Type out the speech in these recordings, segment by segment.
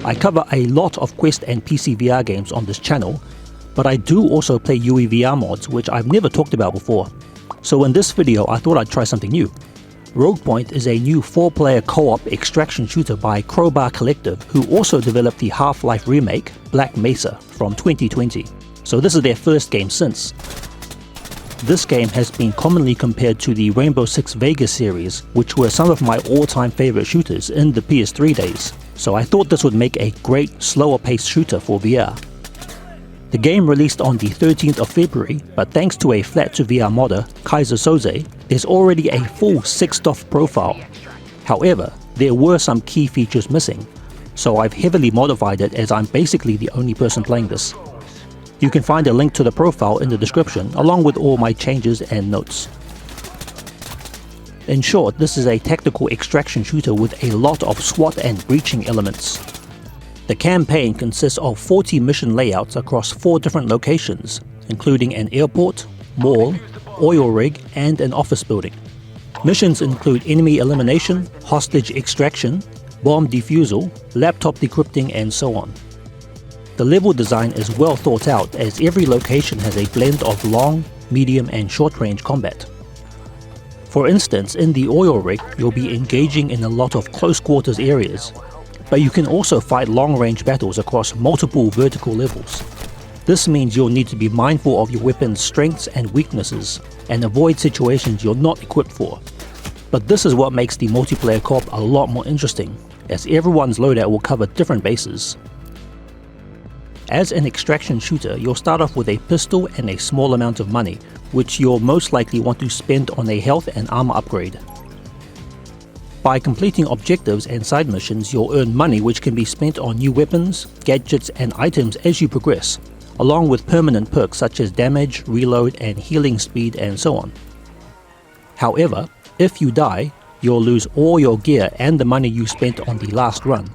I cover a lot of Quest and PCVR games on this channel, but I do also play UEVR mods which I've never talked about before. So in this video I thought I'd try something new. Rogue Point is a new 4-player co-op extraction shooter by Crowbar Collective, who also developed the Half-Life remake Black Mesa from 2020. So this is their first game since. This game has been commonly compared to the Rainbow Six Vegas series, which were some of my all-time favorite shooters in the PS3 days. So I thought this would make a great slower paced shooter for VR. The game released on the 13th of February, but thanks to a flat-to-VR modder, Kaiser Soze, there's already a full 6DoF profile. However, there were some key features missing, so I've heavily modified it as I'm basically the only person playing this. You can find a link to the profile in the description along with all my changes and notes. In short, this is a tactical extraction shooter with a lot of SWAT and breaching elements. The campaign consists of 40 mission layouts across 4 different locations, including an airport, mall, oil rig, and an office building. Missions include enemy elimination, hostage extraction, bomb defusal, laptop decrypting, and so on. The level design is well thought out as every location has a blend of long, medium, and short-range combat. For instance, in the oil rig, you'll be engaging in a lot of close-quarters areas, but you can also fight long-range battles across multiple vertical levels. This means you'll need to be mindful of your weapon's strengths and weaknesses, and avoid situations you're not equipped for. But this is what makes the multiplayer co-op a lot more interesting, as everyone's loadout will cover different bases. As an extraction shooter, you'll start off with a pistol and a small amount of money, which you'll most likely want to spend on a health and armor upgrade. By completing objectives and side missions, you'll earn money which can be spent on new weapons, gadgets, and items as you progress, along with permanent perks such as damage, reload, and healing speed, and so on. However, if you die, you'll lose all your gear and the money you spent on the last run,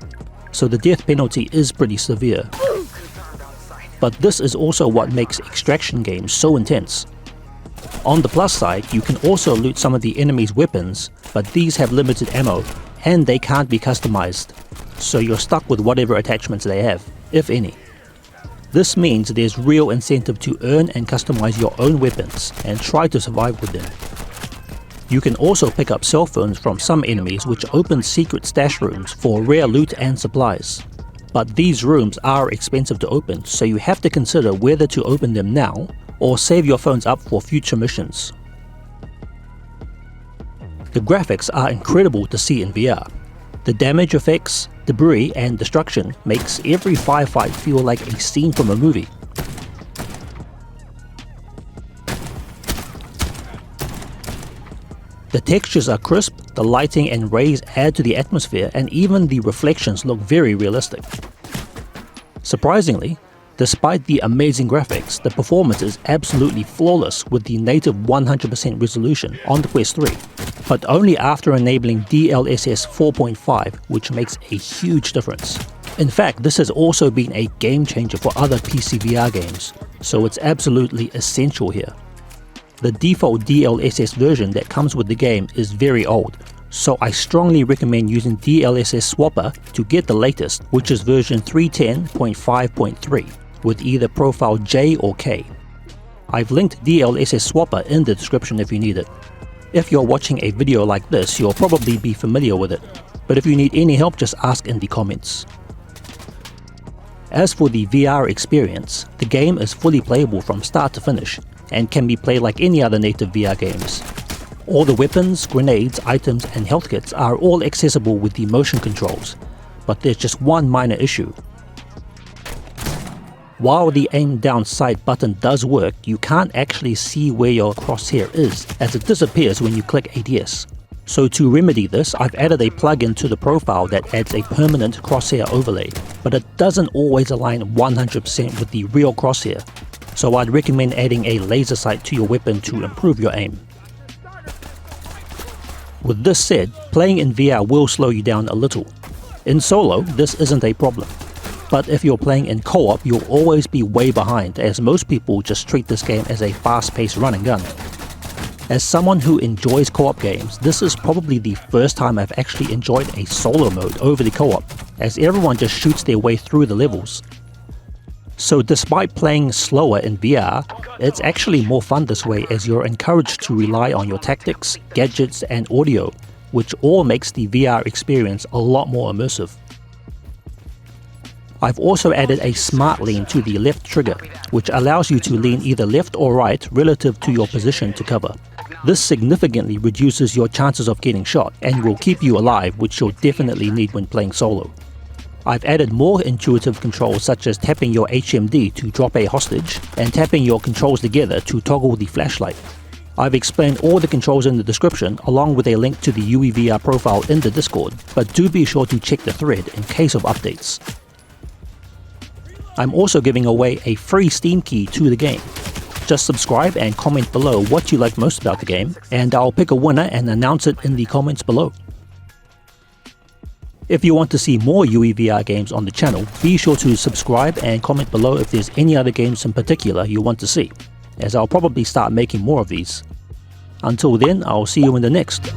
so the death penalty is pretty severe. But this is also what makes extraction games so intense. On the plus side, you can also loot some of the enemy's weapons, but these have limited ammo, and they can't be customized, so you're stuck with whatever attachments they have, if any. This means there's real incentive to earn and customize your own weapons, and try to survive with them. You can also pick up cell phones from some enemies, which open secret stash rooms for rare loot and supplies. But these rooms are expensive to open, so you have to consider whether to open them now or save your phones up for future missions. The graphics are incredible to see in VR. The damage effects, debris, and destruction makes every firefight feel like a scene from a movie. The textures are crisp, the lighting and rays add to the atmosphere, and even the reflections look very realistic. Surprisingly, despite the amazing graphics, the performance is absolutely flawless with the native 100% resolution on the Quest 3, but only after enabling DLSS 4.5, which makes a huge difference. In fact, this has also been a game changer for other PCVR games, so it's absolutely essential here. The default DLSS version that comes with the game is very old, so I strongly recommend using DLSS Swapper to get the latest, which is version 310.5.3, with either profile J or K. I've linked DLSS Swapper in the description if you need it. If you're watching a video like this, you'll probably be familiar with it, but if you need any help, just ask in the comments. As for the VR experience, the game is fully playable from start to finish, and can be played like any other native VR games. All the weapons, grenades, items, and health kits are all accessible with the motion controls, but there's just one minor issue. While the aim down sight button does work, you can't actually see where your crosshair is, as it disappears when you click ADS. So to remedy this, I've added a plugin to the profile that adds a permanent crosshair overlay, but it doesn't always align 100% with the real crosshair, so I'd recommend adding a laser sight to your weapon to improve your aim. With this said, playing in VR will slow you down a little. In solo, this isn't a problem, but if you're playing in co-op, you'll always be way behind, as most people just treat this game as a fast-paced run and gun. As someone who enjoys co-op games, this is probably the first time I've actually enjoyed a solo mode over the co-op, as everyone just shoots their way through the levels. So despite playing slower in VR, it's actually more fun this way as you're encouraged to rely on your tactics, gadgets and audio, which all makes the VR experience a lot more immersive. I've also added a smart lean to the left trigger, which allows you to lean either left or right relative to your position to cover. This significantly reduces your chances of getting shot and will keep you alive, which you'll definitely need when playing solo. I've added more intuitive controls such as tapping your HMD to drop a hostage and tapping your controls together to toggle the flashlight. I've explained all the controls in the description along with a link to the UEVR profile in the Discord, but do be sure to check the thread in case of updates. I'm also giving away a free Steam key to the game. Just subscribe and comment below what you like most about the game, and I'll pick a winner and announce it in the comments below. If you want to see more UEVR games on the channel, be sure to subscribe and comment below if there's any other games in particular you want to see, as I'll probably start making more of these. Until then, I'll see you in the next.